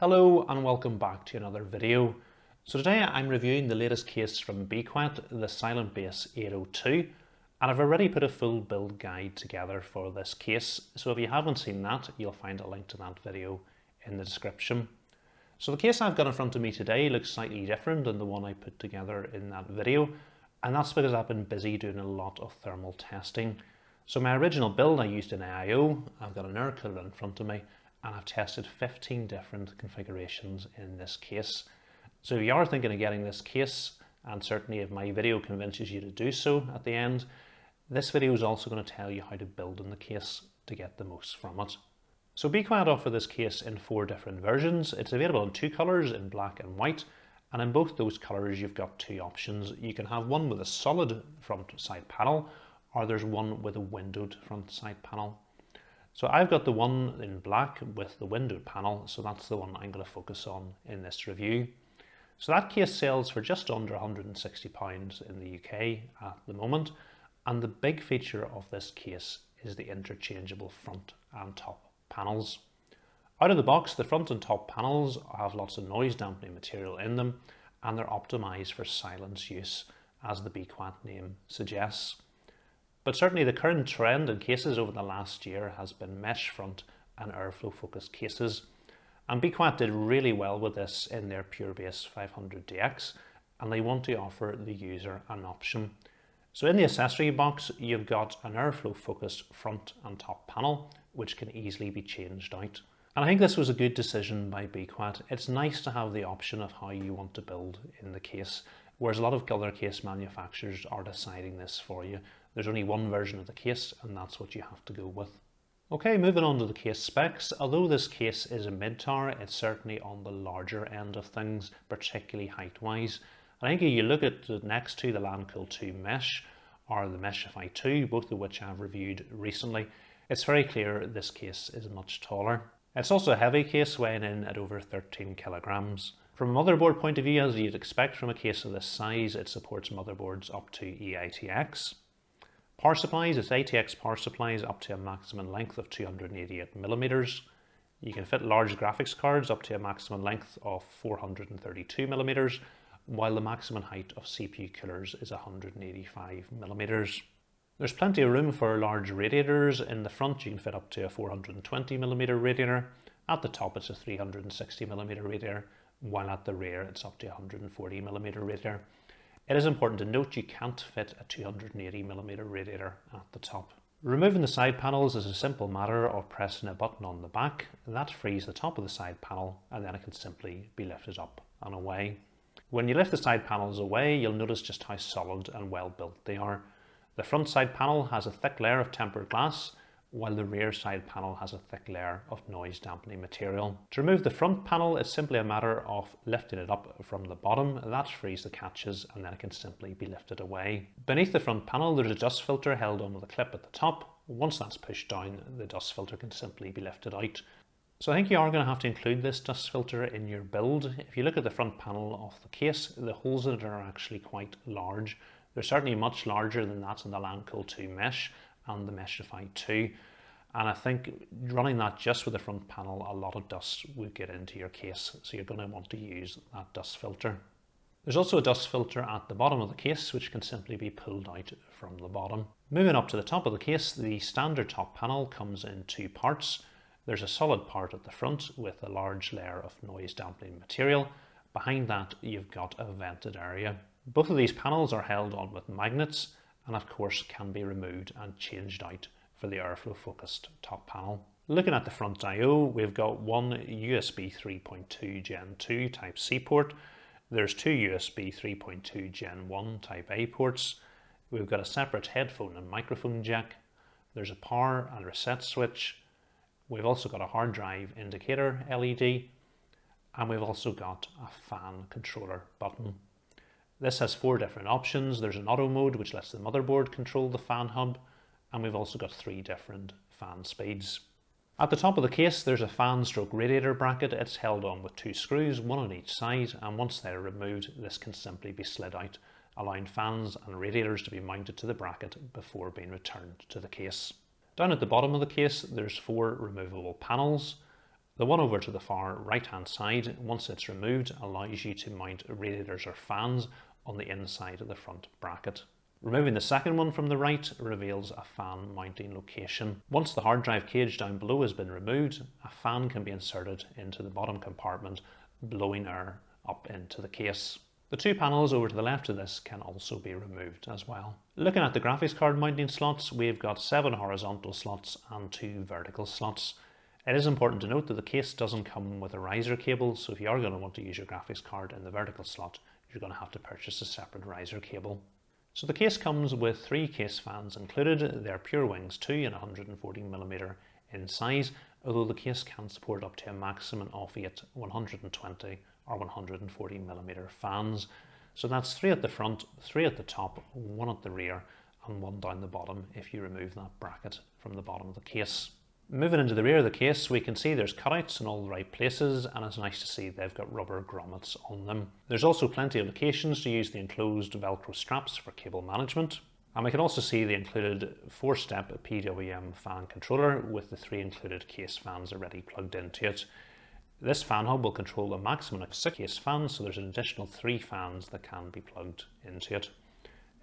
Hello and welcome back to another video. So today I'm reviewing the latest case from BQuet, the Silent Base 802, and I've already put a full build guide together for this case, so if you haven't seen that, you'll find a link to that video in the description. So the case I've got in front of me today looks slightly different than the one I put together in that video, and that's because I've been busy doing a lot of thermal testing. So my original build I used an AIO, I've got an air cooler in front of me, and I've tested 15 different configurations in this case. So if you are thinking of getting this case, and certainly if my video convinces you to do so at the end, this video is also going to tell you how to build in the case to get the most from it. So BQuet offer this case in 4 different versions. It's available in 2 colours, in black and white, and in both those colours you've got 2 options. You can have one with a solid front side panel, or there's one with a windowed front side panel. So I've got the one in black with the windowed panel, so that's the one I'm going to focus on in this review. So that case sells for just under £160 in the UK at the moment, and the big feature of this case is the interchangeable front and top panels. Out of the box, the front and top panels have lots of noise dampening material in them, and they're optimised for silence use, as the BQuet name suggests. But certainly the current trend in cases over the last year has been mesh front and airflow focused cases. And BQuet did really well with this in their PureBase 500DX, and they want to offer the user an option. So in the accessory box, you've got an airflow focused front and top panel, which can easily be changed out. And I think this was a good decision by BQuet. It's nice to have the option of how you want to build in the case, whereas a lot of other case manufacturers are deciding this for you. There's only one version of the case, and that's what you have to go with. Okay, moving on to the case specs. Although this case is a mid-tower, it's certainly on the larger end of things, particularly height-wise. I think if you look at the next to the Landcool 2 Mesh, or the Meshify 2, both of which I've reviewed recently, it's very clear this case is much taller. It's also a heavy case, weighing in at over 13 kilograms. From a motherboard point of view, as you'd expect from a case of this size, it supports motherboards up to EITX. Power supplies, it's ATX power supplies up to a maximum length of 288mm. You can fit large graphics cards up to a maximum length of 432mm, while the maximum height of CPU coolers is 185mm. There's plenty of room for large radiators. In the front you can fit up to a 420mm radiator. At the top it's a 360mm radiator, while at the rear it's up to a 140mm radiator. It is important to note you can't fit a 280mm radiator at the top. Removing the side panels is a simple matter of pressing a button on the back. That frees the top of the side panel, and then it can simply be lifted up and away. When you lift the side panels away, you'll notice just how solid and well built they are. The front side panel has a thick layer of tempered glass, while the rear side panel has a thick layer of noise dampening material. To remove the front panel, it's simply a matter of lifting it up from the bottom. That frees the catches, and then it can simply be lifted away. Beneath the front panel, there's a dust filter held on with a clip at the top. Once that's pushed down, the dust filter can simply be lifted out. So I think you are going to have to include this dust filter in your build. If you look at the front panel of the case, the holes in it are actually quite large. They're certainly much larger than that in the Landcool 2 Mesh and the Meshify 2, and I think running that just with the front panel, a lot of dust would get into your case, so you're going to want to use that dust filter. There's also a dust filter at the bottom of the case, which can simply be pulled out from the bottom. Moving up to the top of the case, the standard top panel comes in 2 parts. There's a solid part at the front with a large layer of noise dampening material. Behind that you've got a vented area. Both of these panels are held on with magnets, and of course can be removed and changed out for the airflow focused top panel. Looking at the front I/O, we've got one USB 3.2 Gen 2 Type C port. There's 2 USB 3.2 Gen 1 Type A ports. We've got a separate headphone and microphone jack. There's a power and reset switch. We've also got a hard drive indicator LED, and we've also got a fan controller button. This has 4 different options. There's an auto mode, which lets the motherboard control the fan hub, and we've also got 3 different fan speeds. At the top of the case, there's a fan stroke radiator bracket. It's held on with 2 screws, one on each side, and once they're removed, this can simply be slid out, allowing fans and radiators to be mounted to the bracket before being returned to the case. Down at the bottom of the case, there's 4 removable panels. The one over to the far right hand side, once it's removed, allows you to mount radiators or fans on the inside of the front bracket. Removing the second one from the right reveals a fan mounting location. Once the hard drive cage down below has been removed, a fan can be inserted into the bottom compartment, blowing air up into the case. The two panels over to the left of this can also be removed as well. Looking at the graphics card mounting slots, we've got 7 horizontal slots and 2 vertical slots. It is important to note that the case doesn't come with a riser cable, so if you are going to want to use your graphics card in the vertical slot, you're going to have to purchase a separate riser cable. So the case comes with 3 case fans included. They're Pure Wings 2 and 140mm in size, although the case can support up to a maximum of 8 120 or 140mm fans. So that's 3 at the front, 3 at the top, 1 at the rear and 1 down the bottom if you remove that bracket from the bottom of the case. Moving into the rear of the case, we can see there's cutouts in all the right places, and it's nice to see they've got rubber grommets on them. There's also plenty of locations to use the enclosed Velcro straps for cable management. And we can also see the included 4-step PWM fan controller with the 3 included case fans already plugged into it. This fan hub will control a maximum of 6 case fans, so there's an additional 3 fans that can be plugged into it.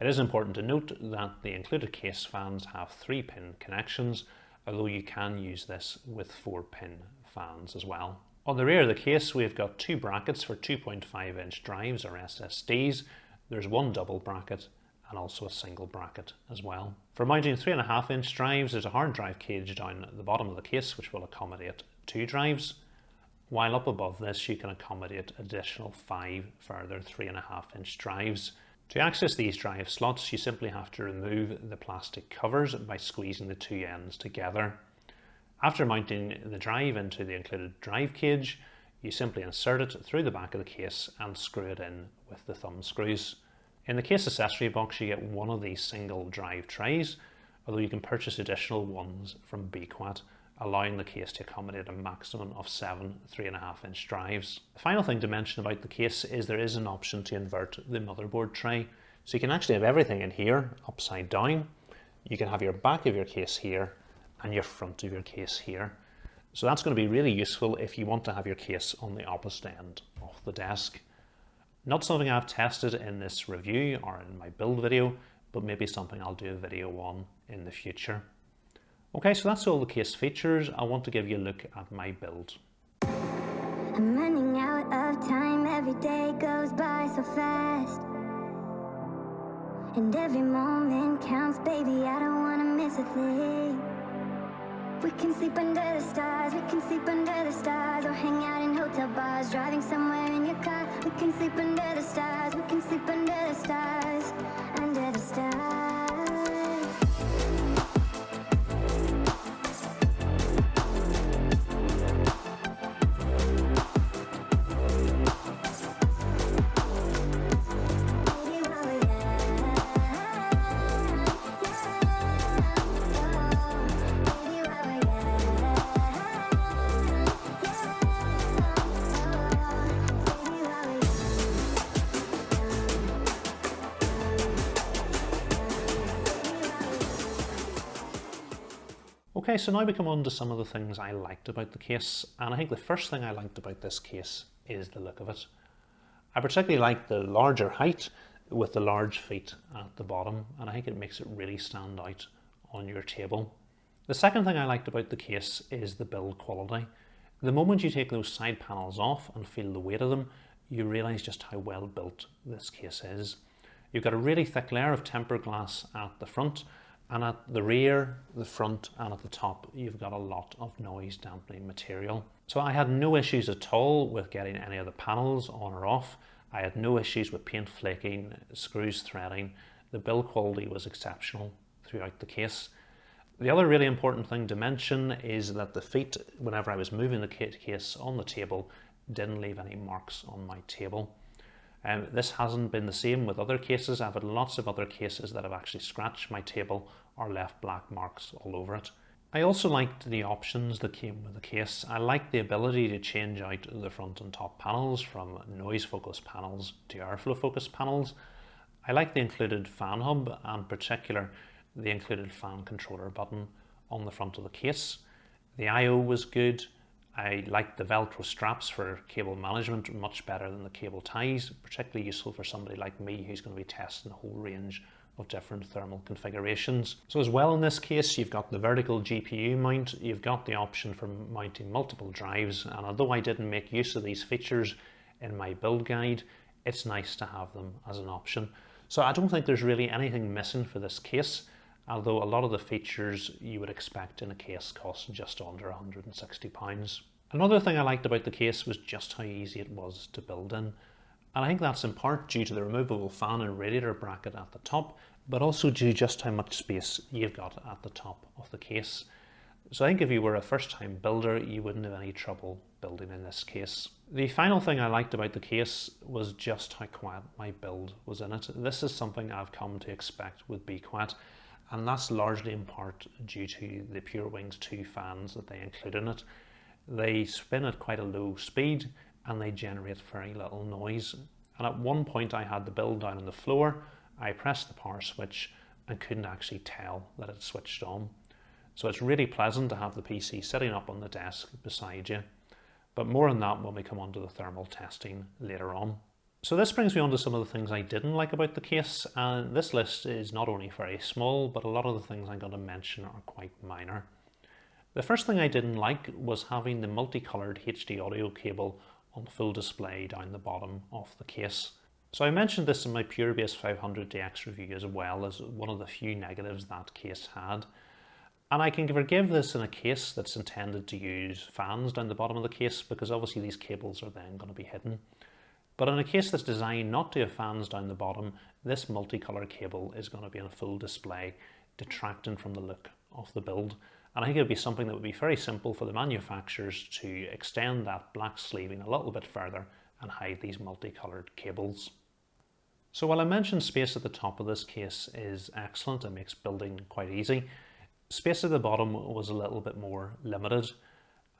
It is important to note that the included case fans have 3-pin connections, although you can use this with 4-pin fans as well. On the rear of the case, we've got 2 brackets for 2.5-inch drives or SSDs. There's 1 double bracket and also a single bracket as well. For mounting 3.5-inch drives, there's a hard drive cage down at the bottom of the case which will accommodate 2 drives, while up above this you can accommodate additional 5 further 3.5-inch drives. To access these drive slots, you simply have to remove the plastic covers by squeezing the 2 ends together. After mounting the drive into the included drive cage, you simply insert it through the back of the case and screw it in with the thumb screws. In the case accessory box, you get one of these single drive trays, although you can purchase additional ones from Bequat, allowing the case to accommodate a maximum of 7 3.5-inch drives. The final thing to mention about the case is there is an option to invert the motherboard tray. So you can actually have everything in here upside down. You can have your back of your case here and your front of your case here. So that's going to be really useful if you want to have your case on the opposite end of the desk. Not something I've tested in this review or in my build video, but maybe something I'll do a video on in the future. Okay, so that's all the case features. I want to give you a look at my build. I'm running out of time, every day goes by so fast. And every moment counts, baby, I don't wanna miss a thing. We can sleep under the stars, we can sleep under the stars, or hang out in hotel bars, driving somewhere in your car. We can sleep under the stars, we can sleep under the stars, under the stars. Okay, so now we come on to some of the things I liked about the case, and I think the first thing I liked about this case is the look of it. I particularly like the larger height with the large feet at the bottom, and I think it makes it really stand out on your table. The second thing I liked about the case is the build quality. The moment you take those side panels off and feel the weight of them, you realise just how well built this case is. You've got a really thick layer of tempered glass at the front, and at the rear, the front and at the top, you've got a lot of noise dampening material. So I had no issues at all with getting any of the panels on or off. I had no issues with paint flaking, screws threading. The build quality was exceptional throughout the case. The other really important thing to mention is that the feet, whenever I was moving the case on the table, didn't leave any marks on my table. This hasn't been the same with other cases. I've had lots of other cases that have actually scratched my table or left black marks all over it. I also liked the options that came with the case. I liked the ability to change out the front and top panels from noise focused panels to airflow focused panels. I liked the included fan hub, and in particular the included fan controller button on the front of the case. The I/O was good, I like the Velcro straps for cable management much better than the cable ties, particularly useful for somebody like me who's going to be testing a whole range of different thermal configurations. So as well in this case, you've got the vertical GPU mount, you've got the option for mounting multiple drives, and although I didn't make use of these features in my build guide, it's nice to have them as an option. So I don't think there's really anything missing for this case, although a lot of the features you would expect in a case cost just under £160. Another thing I liked about the case was just how easy it was to build in. And I think that's in part due to the removable fan and radiator bracket at the top, but also due just how much space you've got at the top of the case. So I think if you were a first-time builder, you wouldn't have any trouble building in this case. The final thing I liked about the case was just how quiet my build was in it. This is something I've come to expect with Be Quiet, and that's largely in part due to the Pure Wings 2 fans that they include in it. They spin at quite a low speed and they generate very little noise. And at one point I had the build down on the floor, I pressed the power switch and couldn't actually tell that it switched on. So it's really pleasant to have the PC sitting up on the desk beside you. But more on that when we come on to the thermal testing later on. So this brings me on to some of the things I didn't like about the case, and this list is not only very small, but a lot of the things I'm going to mention are quite minor. The first thing I didn't like was having the multicolored HD audio cable on full display down the bottom of the case. So I mentioned this in my PureBase 500DX review as well as one of the few negatives that case had. And I can forgive this in a case that's intended to use fans down the bottom of the case, because obviously these cables are then going to be hidden. But in a case that's designed not to have fans down the bottom, this multicolored cable is going to be on full display, detracting from the look of the build. And I think it would be something that would be very simple for the manufacturers to extend that black sleeving a little bit further and hide these multicolored cables. So while I mentioned space at the top of this case is excellent and makes building quite easy, space at the bottom was a little bit more limited.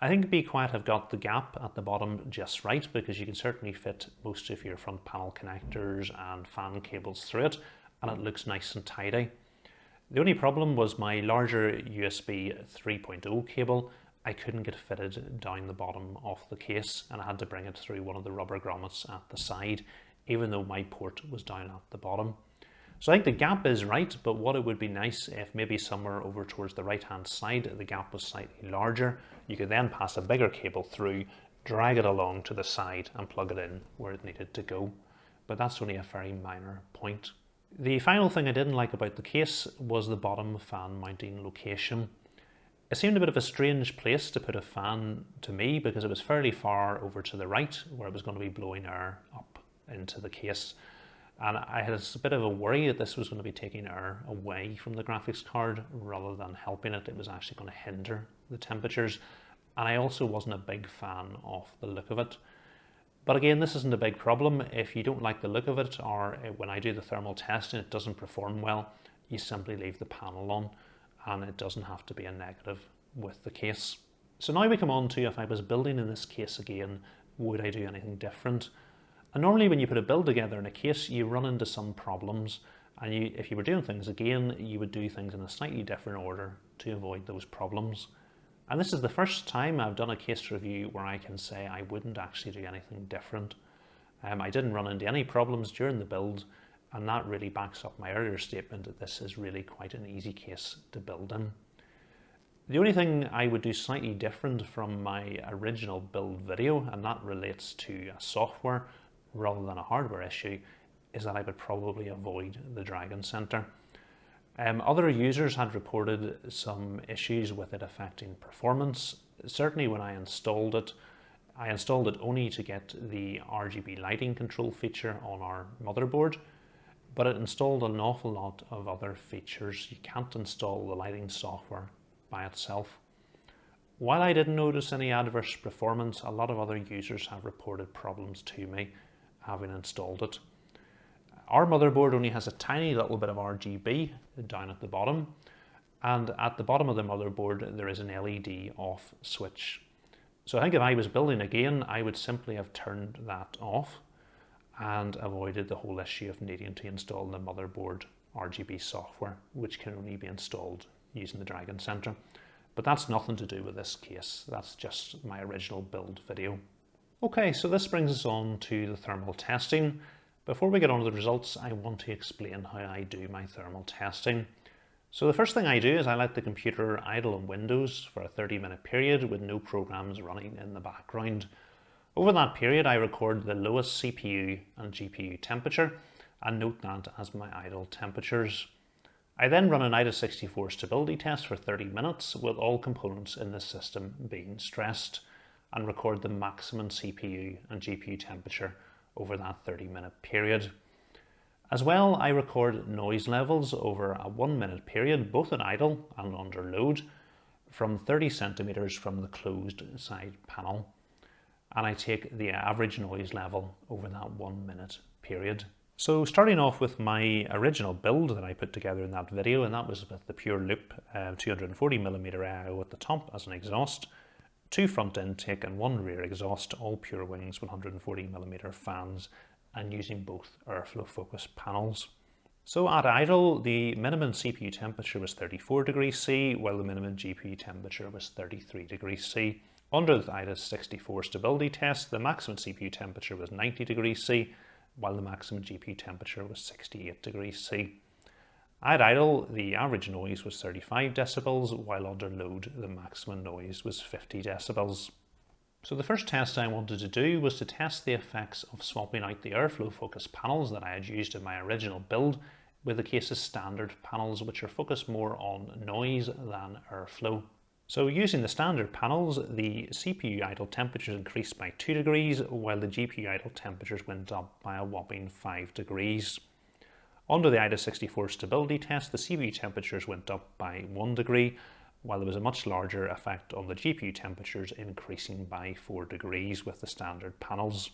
I think Be Quiet have got the gap at the bottom just right, because you can certainly fit most of your front panel connectors and fan cables through it, and it looks nice and tidy. The only problem was my larger USB 3.0 cable. I couldn't get fitted down the bottom of the case, and I had to bring it through one of the rubber grommets at the side, even though my port was down at the bottom. So I think the gap is right, but what it would be nice if maybe somewhere over towards the right hand side the gap was slightly larger. You could then pass a bigger cable through, drag it along to the side and plug it in where it needed to go. But that's only a very minor point. The final thing I didn't like about the case was the bottom fan mounting location. It seemed a bit of a strange place to put a fan to me, because it was fairly far over to the right where it was going to be blowing air up into the case. And I had a bit of a worry that this was going to be taking air away from the graphics card rather than helping it. It was actually going to hinder the temperatures. And I also wasn't a big fan of the look of it. But again, this isn't a big problem. If you don't like the look of it, or when I do the thermal testing it doesn't perform well, you simply leave the panel on, and it doesn't have to be a negative with the case. So now we come on to, if I was building in this case again, would I do anything different? And normally when you put a build together in a case, you run into some problems, and if you were doing things again, you would do things in a slightly different order to avoid those problems. And this is the first time I've done a case review where I can say I wouldn't actually do anything different. I didn't run into any problems during the build, and that really backs up my earlier statement that this is really quite an easy case to build in. The only thing I would do slightly different from my original build video, and that relates to a software rather than a hardware issue, is that I would probably avoid the Dragon Center. Other users had reported some issues with it affecting performance. Certainly when I installed it only to get the RGB lighting control feature on our motherboard, but it installed an awful lot of other features. You can't install the lighting software by itself. While I didn't notice any adverse performance, a lot of other users have reported problems to me having installed it. Our motherboard only has a tiny little bit of RGB down at the bottom, and at the bottom of the motherboard there is an LED off switch. So I think if I was building again, I would simply have turned that off and avoided the whole issue of needing to install the motherboard RGB software, which can only be installed using the Dragon Center. But that's nothing to do with this case, that's just my original build video. Okay, so this brings us on to the thermal testing. Before we get on to the results, I want to explain how I do my thermal testing. So the first thing I do is I let the computer idle on Windows for a 30-minute period with no programs running in the background. Over that period, I record the lowest CPU and GPU temperature and note that as my idle temperatures. I then run an IDA64 stability test for 30 minutes with all components in the system being stressed and record the maximum CPU and GPU temperature over that 30-minute period. As well, I record noise levels over a 1-minute period, both at idle and under load, from 30 centimeters from the closed side panel. And I take the average noise level over that 1-minute period. So starting off with my original build that I put together in that video, and that was with the pure loop 240mm AIO at the top as an exhaust, 2 front intake and 1 rear exhaust, all pure wings 140mm fans, and using both airflow focus panels. So at idle, the minimum CPU temperature was 34 degrees C, while the minimum GPU temperature was 33 degrees C. Under the IDA64 stability test, the maximum CPU temperature was 90 degrees C, while the maximum GPU temperature was 68 degrees C. At idle, the average noise was 35 decibels, while under load, the maximum noise was 50 decibels. So the first test I wanted to do was to test the effects of swapping out the airflow focus panels that I had used in my original build with the case's standard panels, which are focused more on noise than airflow. So using the standard panels, the CPU idle temperatures increased by 2 degrees, while the GPU idle temperatures went up by a whopping 5 degrees. Under the IDA64 stability test, the CPU temperatures went up by 1 degree, while there was a much larger effect on the GPU temperatures increasing by 4 degrees with the standard panels.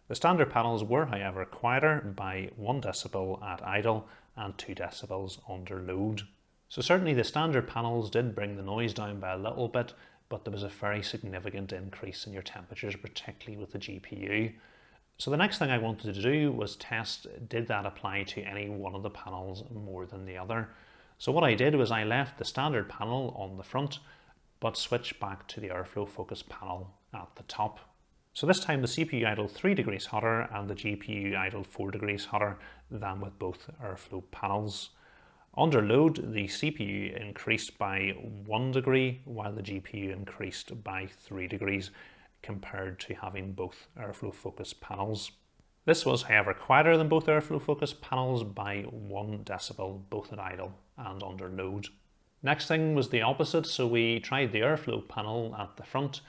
The standard panels were, however, quieter by 1 decibel at idle and 2 decibels under load. So certainly the standard panels did bring the noise down by a little bit, but there was a very significant increase in your temperatures, particularly with the GPU. So the next thing I wanted to do was test, did that apply to any one of the panels more than the other? So what I did was I left the standard panel on the front, but switched back to the airflow focus panel at the top. So this time the CPU idled 3 degrees hotter and the GPU idled 4 degrees hotter than with both airflow panels. Under load, the CPU increased by 1 degree, while the GPU increased by 3 degrees, compared to having both airflow focus panels. This was, however, quieter than both airflow focus panels by 1 decibel, both at idle and under load. Next thing was the opposite, so we tried the airflow panel at the front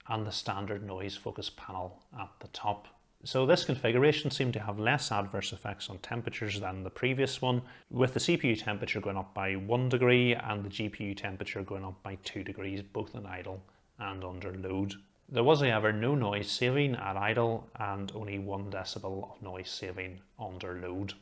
and the standard noise focus panel at the top. So this configuration seemed to have less adverse effects on temperatures than the previous one, with the CPU temperature going up by 1 degree and the GPU temperature going up by 2 degrees, both in idle and under load. There was, however, no noise saving at idle and only 1 decibel of noise saving under load.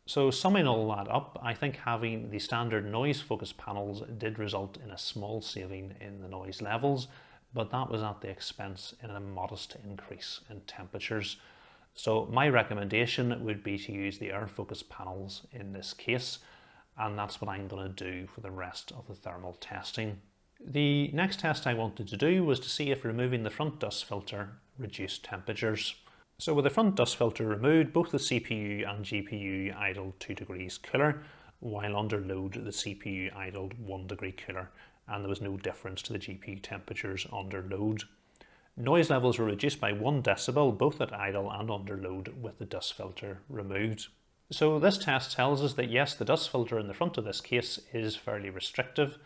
So summing all that up, I think having the standard noise focus panels did result in a small saving in the noise levels, but that was at the expense in a modest increase in temperatures. So my recommendation would be to use the air focus panels in this case, and that's what I'm going to do for the rest of the thermal testing. The next test I wanted to do was to see if removing the front dust filter reduced temperatures. So with the front dust filter removed, both the CPU and GPU idled 2 degrees cooler, while under load the CPU idled 1 degree cooler, and there was no difference to the GPU temperatures under load. Noise levels were reduced by 1 decibel, both at idle and under load, with the dust filter removed. So this test tells us that yes, the dust filter in the front of this case is fairly restrictive,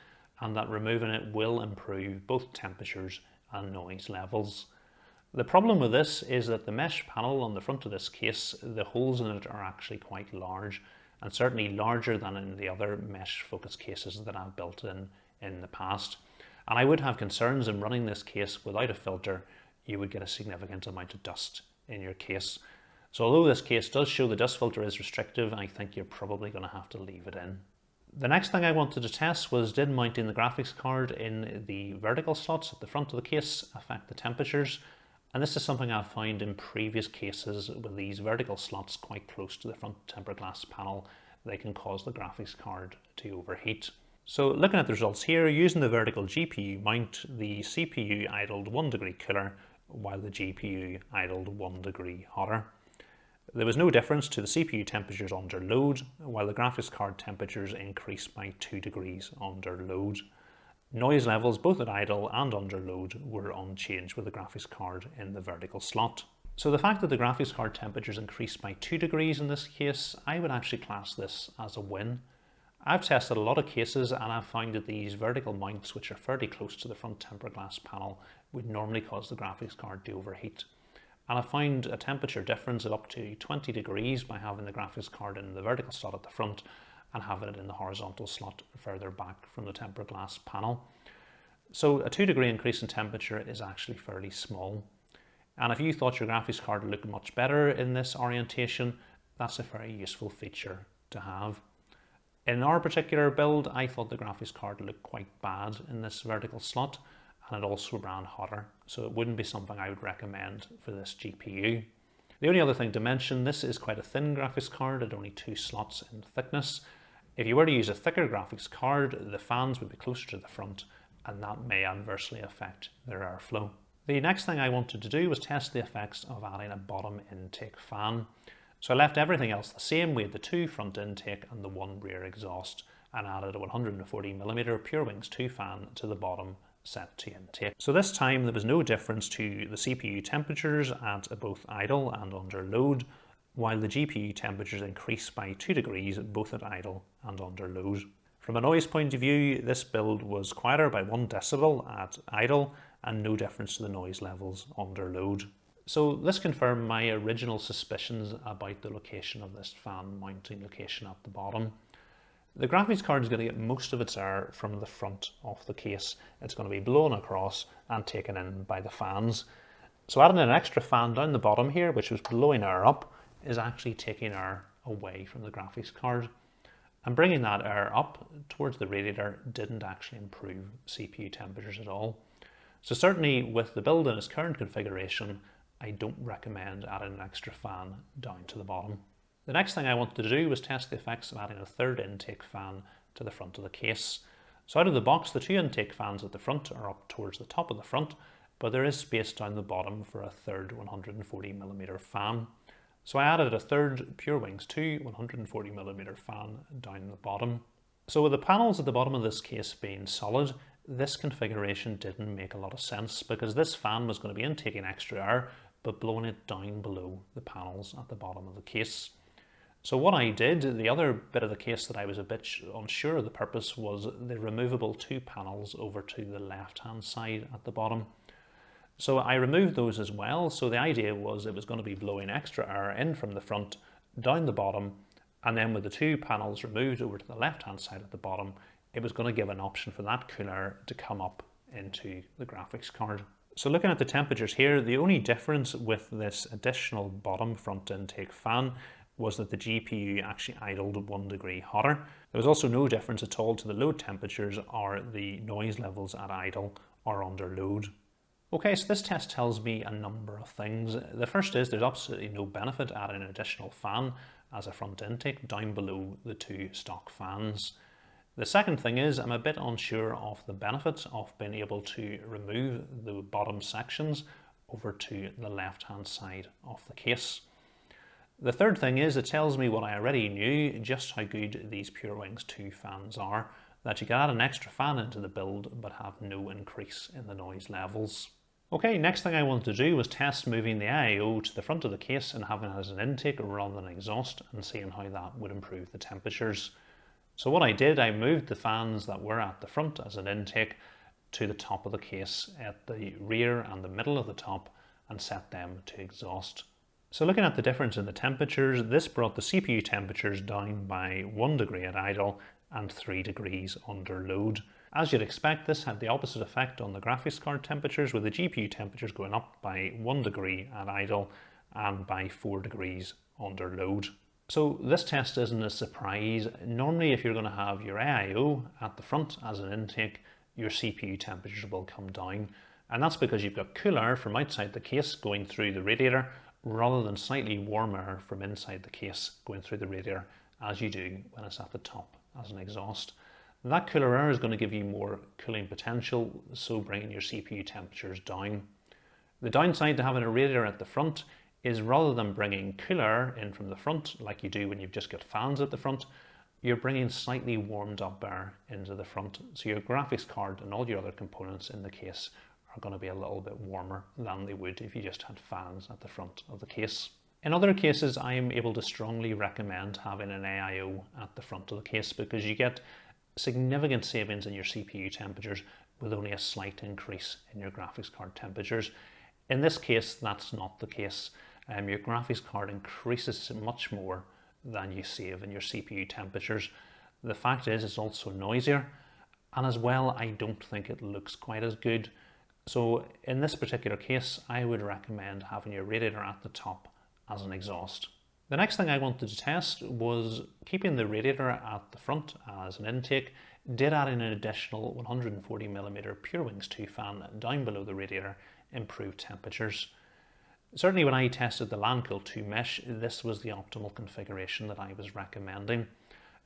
and that removing it will improve both temperatures and noise levels. The problem with this is that the mesh panel on the front of this case, the holes in it are actually quite large, and certainly larger than in the other mesh focus cases that I've built in the past. And I would have concerns in running this case without a filter. You would get a significant amount of dust in your case. So although this case does show the dust filter is restrictive, I think you're probably going to have to leave it in. The next thing I wanted to test was, did mounting the graphics card in the vertical slots at the front of the case affect the temperatures? And this is something I've found in previous cases with these vertical slots quite close to the front tempered glass panel. They can cause the graphics card to overheat. So looking at the results here, using the vertical GPU mount, the CPU idled 1 degree cooler while the GPU idled 1 degree hotter. There was no difference to the CPU temperatures under load, while the graphics card temperatures increased by 2 degrees under load. Noise levels both at idle and under load were unchanged with the graphics card in the vertical slot. So the fact that the graphics card temperatures increased by 2 degrees in this case, I would actually class this as a win. I've tested a lot of cases and I've found that these vertical mounts, which are fairly close to the front tempered glass panel, would normally cause the graphics card to overheat. And I found a temperature difference of up to 20 degrees by having the graphics card in the vertical slot at the front and having it in the horizontal slot further back from the tempered glass panel. So a 2 degree increase in temperature is actually fairly small. And if you thought your graphics card looked much better in this orientation, that's a very useful feature to have. In our particular build, I thought the graphics card looked quite bad in this vertical slot, and it also ran hotter, so it wouldn't be something I would recommend for this GPU. The only other thing to mention, this is quite a thin graphics card at only 2 slots in thickness. If you were to use a thicker graphics card, the fans would be closer to the front, and that may adversely affect their airflow. The next thing I wanted to do was test the effects of adding a bottom intake fan. So I left everything else the same. We had the 2 front intake and the 1 rear exhaust, and added a 140mm Pure Wings 2 fan to the bottom set to intake. So this time there was no difference to the CPU temperatures at both idle and under load, while the GPU temperatures increased by 2 degrees both at idle and under load. From a noise point of view, this build was quieter by 1 decibel at idle and no difference to the noise levels under load. So this confirmed my original suspicions about the location of this fan mounting location at the bottom. The graphics card is going to get most of its air from the front of the case. It's going to be blown across and taken in by the fans. So adding an extra fan down the bottom here, which was blowing air up, is actually taking air away from the graphics card. And bringing that air up towards the radiator didn't actually improve CPU temperatures at all. So certainly with the build in its current configuration, I don't recommend adding an extra fan down to the bottom. The next thing I wanted to do was test the effects of adding a 3rd intake fan to the front of the case. So out of the box, the 2 intake fans at the front are up towards the top of the front, but there is space down the bottom for a 3rd 140mm fan. So I added a 3rd Pure Wings 2 140mm fan down the bottom. So with the panels at the bottom of this case being solid, this configuration didn't make a lot of sense because this fan was going to be intaking extra air but blowing it down below the panels at the bottom of the case. So what I did, the other bit of the case that I was a bit unsure of the purpose, was the removable 2 panels over to the left hand side at the bottom. So I removed those as well. So the idea was it was going to be blowing extra air in from the front, down the bottom, and then with the 2 panels removed over to the left hand side at the bottom, it was going to give an option for that cool air to come up into the graphics card. So looking at the temperatures here, the only difference with this additional bottom front intake fan was that the GPU actually idled 1 degree hotter. There was also no difference at all to the load temperatures or the noise levels at idle or under load. Okay, so this test tells me a number of things. The first is there's absolutely no benefit adding an additional fan as a front intake down below the 2 stock fans. The second thing is I'm a bit unsure of the benefits of being able to remove the bottom sections over to the left hand side of the case. The third thing is it tells me what I already knew, just how good these Pure Wings 2 fans are, that you can add an extra fan into the build but have no increase in the noise levels. Okay, next thing I wanted to do was test moving the IO to the front of the case and having it as an intake rather than exhaust and seeing how that would improve the temperatures. So what I did, I moved the fans that were at the front as an intake to the top of the case at the rear and the middle of the top and set them to exhaust. So looking at the difference in the temperatures, this brought the CPU temperatures down by 1 degree at idle and 3 degrees under load. As you'd expect, this had the opposite effect on the graphics card temperatures, with the GPU temperatures going up by 1 degree at idle and by 4 degrees under load. So this test isn't a surprise. Normally if you're going to have your AIO at the front as an intake, your CPU temperatures will come down. And that's because you've got cool air from outside the case going through the radiator rather than slightly warm air from inside the case going through the radiator as you do when it's at the top as an exhaust. That cooler air is going to give you more cooling potential, so bringing your CPU temperatures down. The downside to having a radiator at the front is rather than bringing cooler air in from the front, like you do when you've just got fans at the front, you're bringing slightly warmed up air into the front. So your graphics card and all your other components in the case are going to be a little bit warmer than they would if you just had fans at the front of the case. In other cases, I am able to strongly recommend having an AIO at the front of the case because you get significant savings in your CPU temperatures with only a slight increase in your graphics card temperatures. In this case, that's not the case. Your graphics card increases much more than you save in your CPU temperatures. The fact is, it's also noisier, and as well, I don't think it looks quite as good. So in this particular case, I would recommend having your radiator at the top as an exhaust. The next thing I wanted to test was keeping the radiator at the front as an intake, did add in an additional 140mm Pure Wings 2 fan down below the radiator, improved temperatures. Certainly when I tested the LANCOOL 2 mesh, this was the optimal configuration that I was recommending.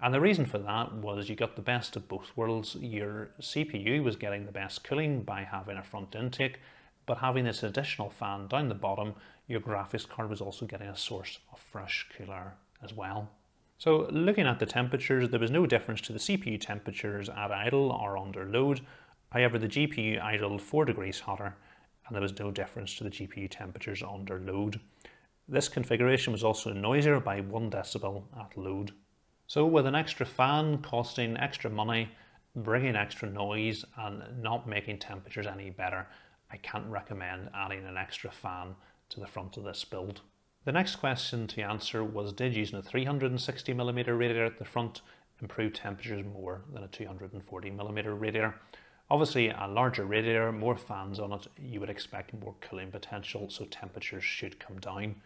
And the reason for that was you got the best of both worlds. Your CPU was getting the best cooling by having a front intake, but having this additional fan down the bottom, your graphics card was also getting a source of fresh cool air as well. So looking at the temperatures, there was no difference to the CPU temperatures at idle or under load. However, the GPU idled 4 degrees hotter, and there was no difference to the GPU temperatures under load. This configuration was also noisier by 1 decibel at load. So with an extra fan costing extra money, bringing extra noise, and not making temperatures any better, I can't recommend adding an extra fan to the front of this build. The next question to answer was, did using a 360mm radiator at the front improve temperatures more than a 240mm radiator? Obviously, a larger radiator, more fans on it, you would expect more cooling potential, so temperatures should come down.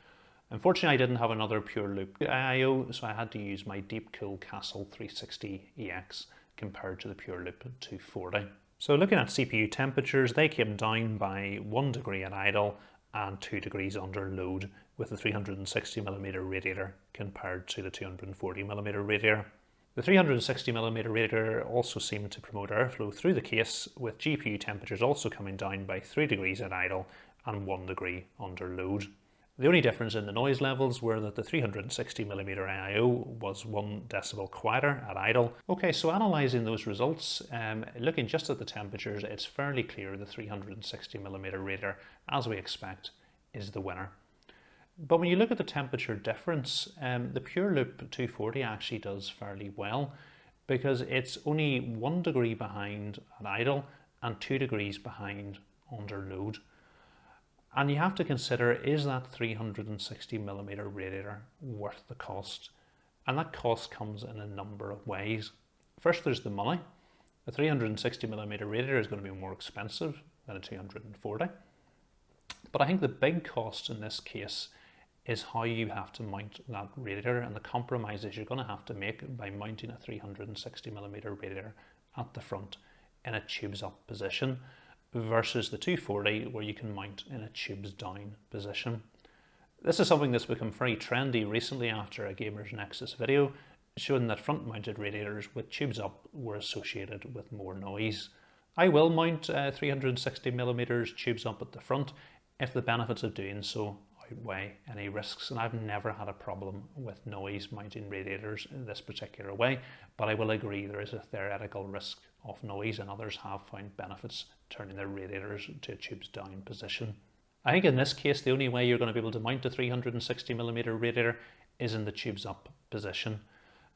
Unfortunately, I didn't have another pure loop AIO, so I had to use my Deepcool Castle 360EX compared to the pure loop 240. So looking at CPU temperatures, they came down by 1 degree at idle and 2 degrees under load with the 360mm radiator compared to the 240mm radiator. The 360mm radiator also seemed to promote airflow through the case, with GPU temperatures also coming down by 3 degrees at idle and 1 degree under load. The only difference in the noise levels were that the 360mm AIO was 1 decibel quieter at idle. Okay, so analysing those results, looking just at the temperatures, it's fairly clear the 360mm radiator, as we expect, is the winner. But when you look at the temperature difference, the Pure Loop 240 actually does fairly well because it's only 1 degree behind at idle and 2 degrees behind under load. And you have to consider, is that 360mm radiator worth the cost? And that cost comes in a number of ways. First, there's the money. A 360mm radiator is going to be more expensive than a 240. But I think the big cost in this case is how you have to mount that radiator and the compromises you're going to have to make by mounting a 360mm radiator at the front in a tubes up position versus the 240 where you can mount in a tubes down position. This is something that's become very trendy recently after a Gamers Nexus video showing that front mounted radiators with tubes up were associated with more noise. I will mount 360mm tubes up at the front if the benefits of doing so outweigh any risks, and I've never had a problem with noise mounting radiators in this particular way, but I will agree there is a theoretical risk of noise, and others have found benefits turning their radiators to a tubes down position. I think in this case the only way you're going to be able to mount a 360mm radiator is in the tubes up position.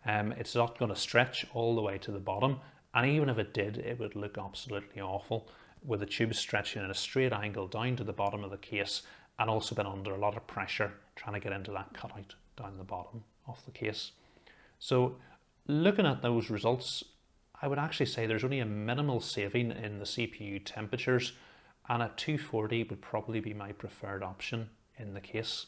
It's not going to stretch all the way to the bottom, and even if it did, it would look absolutely awful with the tubes stretching at a straight angle down to the bottom of the case and also been under a lot of pressure trying to get into that cutout down the bottom of the case. So looking at those results, I would actually say there's only a minimal saving in the CPU temperatures, and a 240 would probably be my preferred option in the case.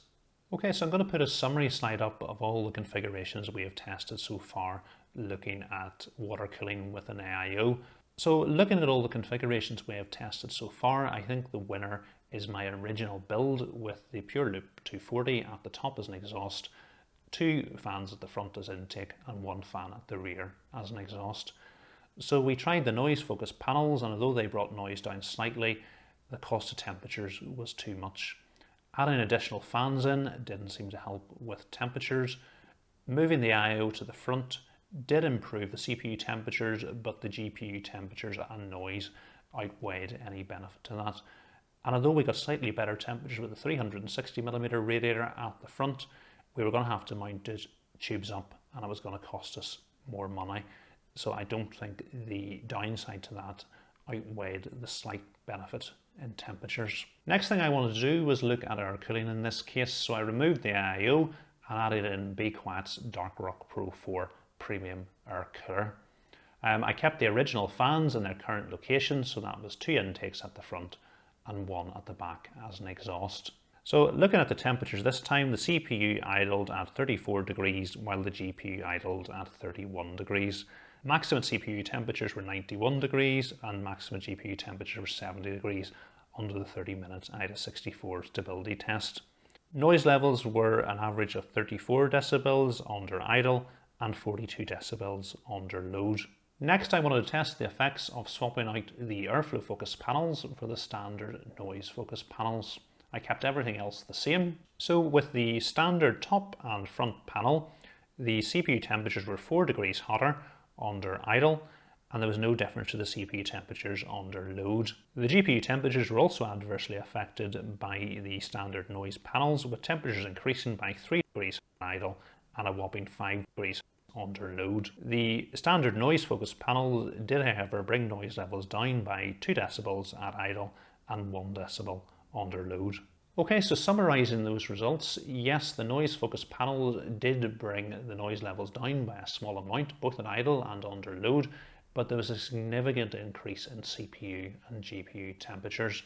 Okay, so I'm going to put a summary slide up of all the configurations we have tested so far looking at water cooling with an AIO. So looking at all the configurations we have tested so far, I think the winner is my original build with the Pure Loop 240 at the top as an exhaust, 2 fans at the front as intake and 1 fan at the rear as an exhaust. So we tried the noise focus panels, and although they brought noise down slightly, the cost of temperatures was too much. Adding additional fans in didn't seem to help with temperatures. Moving the I/O to the front did improve the CPU temperatures, but the GPU temperatures and noise outweighed any benefit to that. And although we got slightly better temperatures with the 360mm radiator at the front, we were going to have to mount it tubes up, and it was going to cost us more money. So I don't think the downside to that outweighed the slight benefit in temperatures. Next thing I wanted to do was look at air cooling in this case. So I removed the I/O and added in Be Quiet's Dark Rock Pro 4 Premium Air Cooler. I kept the original fans in their current location, so that was 2 intakes at the front and 1 at the back as an exhaust. So looking at the temperatures this time, the CPU idled at 34 degrees while the GPU idled at 31 degrees. Maximum CPU temperatures were 91 degrees and maximum GPU temperatures were 70 degrees under the 30-minute IDA64 stability test. Noise levels were an average of 34 decibels under idle and 42 decibels under load. Next, I wanted to test the effects of swapping out the airflow focus panels for the standard noise focus panels. I kept everything else the same. So with the standard top and front panel, the CPU temperatures were 4 degrees hotter under idle, and there was no difference to the CPU temperatures under load. The GPU temperatures were also adversely affected by the standard noise panels, with temperatures increasing by 3 degrees idle and a whopping 5 degrees under load. The standard noise focus panel did, however, bring noise levels down by 2 decibels at idle and 1 decibel under load. Okay, so summarising those results, yes, the noise focus panel did bring the noise levels down by a small amount, both at idle and under load, but there was a significant increase in CPU and GPU temperatures.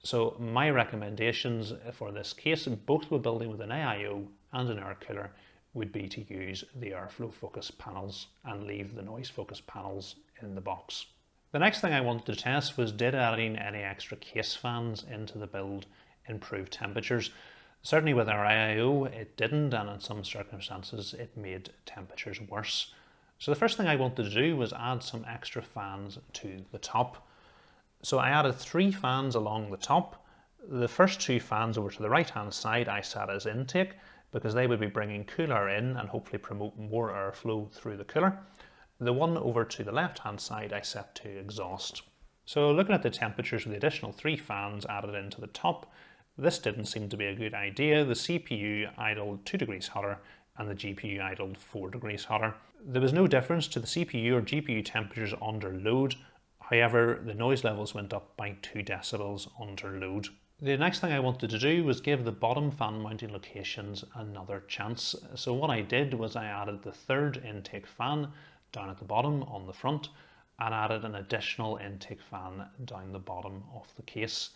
So my recommendations for this case, both with building with an AIO and an air cooler, would be to use the airflow focus panels and leave the noise focus panels in the box. The next thing I wanted to test was, did adding any extra case fans into the build improve temperatures? Certainly with our IIO it didn't, and in some circumstances it made temperatures worse. So the first thing I wanted to do was add some extra fans to the top. So I added 3 fans along the top. The first 2 fans over to the right hand side I set as intake, because they would be bringing cool air in and hopefully promote more airflow through the cooler. The one over to the left hand side I set to exhaust. So looking at the temperatures with the additional 3 fans added into the top, this didn't seem to be a good idea. The CPU idled 2 degrees hotter and the GPU idled 4 degrees hotter. There was no difference to the CPU or GPU temperatures under load. However, the noise levels went up by 2 decibels under load. The next thing I wanted to do was give the bottom fan mounting locations another chance. So what I did was I added the 3rd intake fan down at the bottom on the front and added an additional intake fan down the bottom of the case.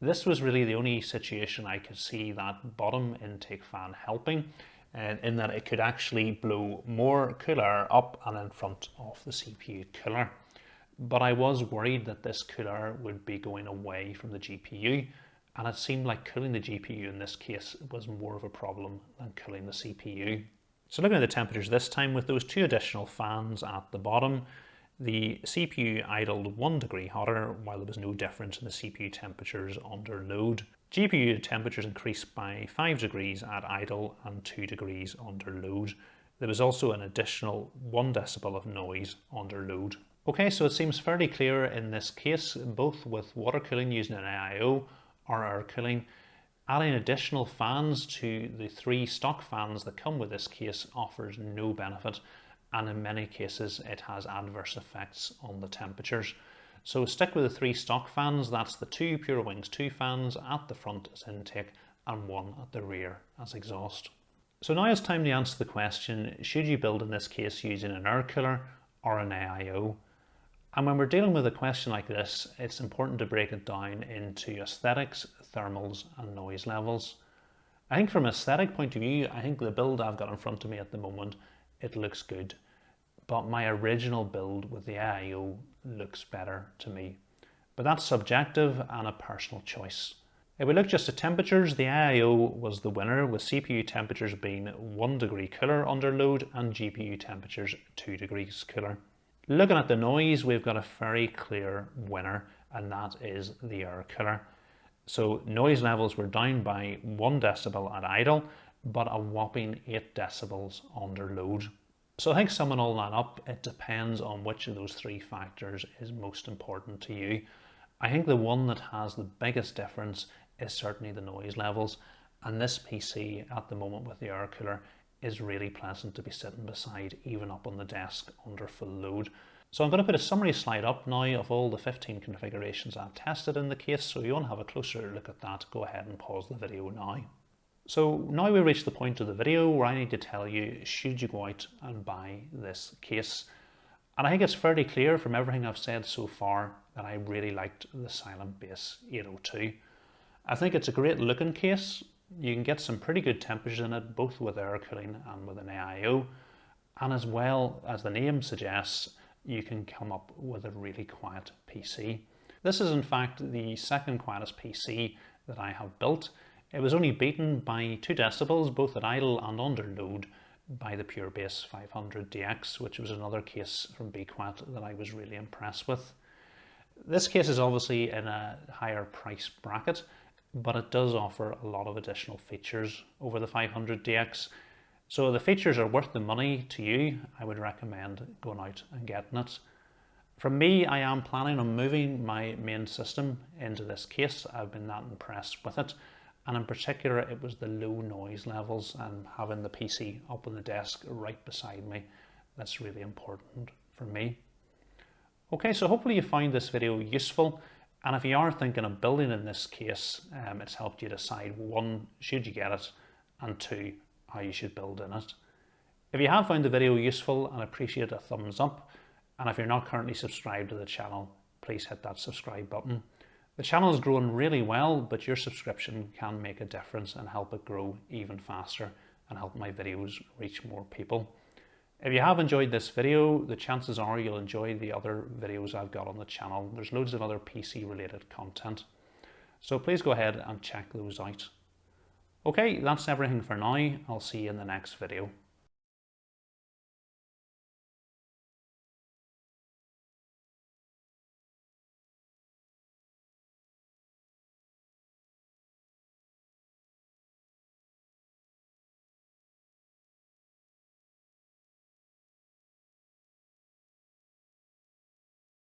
This was really the only situation I could see that bottom intake fan helping, in that it could actually blow more cool air up and in front of the CPU cooler. But I was worried that this cool air would be going away from the GPU, and it seemed like cooling the GPU in this case was more of a problem than cooling the CPU. So looking at the temperatures this time, with those 2 additional fans at the bottom, the CPU idled 1 degree hotter while there was no difference in the CPU temperatures under load. GPU temperatures increased by 5 degrees at idle and 2 degrees under load. There was also an additional 1 decibel of noise under load. Okay, so it seems fairly clear in this case, both with water cooling using an AIO or air cooling, adding additional fans to the 3 stock fans that come with this case offers no benefit, and in many cases it has adverse effects on the temperatures. So stick with the 3 stock fans. That's the 2 Pure Wings 2 fans at the front as intake and 1 at the rear as exhaust. So now it's time to answer the question, should you build in this case using an air cooler or an AIO? And when we're dealing with a question like this, it's important to break it down into aesthetics, thermals and noise levels. I think from an aesthetic point of view, I think the build I've got in front of me at the moment, it looks good. But my original build with the AIO looks better to me. But that's subjective and a personal choice. If we look just at temperatures, the AIO was the winner, with CPU temperatures being 1 degree cooler under load and GPU temperatures 2 degrees cooler. Looking at the noise, we've got a very clear winner, and that is the air cooler. So noise levels were down by 1 decibel at idle, but a whopping 8 decibels under load. So I think summing all that up, it depends on which of those 3 factors is most important to you. I think the one that has the biggest difference is certainly the noise levels, and this PC at the moment with the air cooler is really pleasant to be sitting beside, even up on the desk under full load. So I'm going to put a summary slide up now of all the 15 configurations I've tested in the case, so if you want to have a closer look at that, go ahead and pause the video now. So now we've reached the point of the video where I need to tell you, should you go out and buy this case? And I think it's fairly clear from everything I've said so far that I really liked the Silent Base 802. I think it's a great looking case. You can get some pretty good temperatures in it, both with air cooling and with an AIO. And as well as the name suggests, you can come up with a really quiet PC. This is in fact the second quietest PC that I have built. It was only beaten by 2 decibels, both at idle and under load, by the PureBase 500DX, which was another case from BQuat that I was really impressed with. This case is obviously in a higher price bracket, but it does offer a lot of additional features over the 500DX. So the features are worth the money to you. I would recommend going out and getting it. From me, I am planning on moving my main system into this case. I've been that impressed with it. And in particular, it was the low noise levels and having the PC up on the desk right beside me. That's really important for me. Okay, so hopefully you find this video useful. And if you are thinking of building in this case, it's helped you decide, 1, should you get it? And 2, how you should build in it. If you have found the video useful, I'd appreciate a thumbs up. And if you're not currently subscribed to the channel, please hit that subscribe button. The channel is growing really well, but your subscription can make a difference and help it grow even faster and help my videos reach more people. If you have enjoyed this video, the chances are you'll enjoy the other videos I've got on the channel. There's loads of other PC related content. So please go ahead and check those out. Okay, that's everything for now. I'll see you in the next video.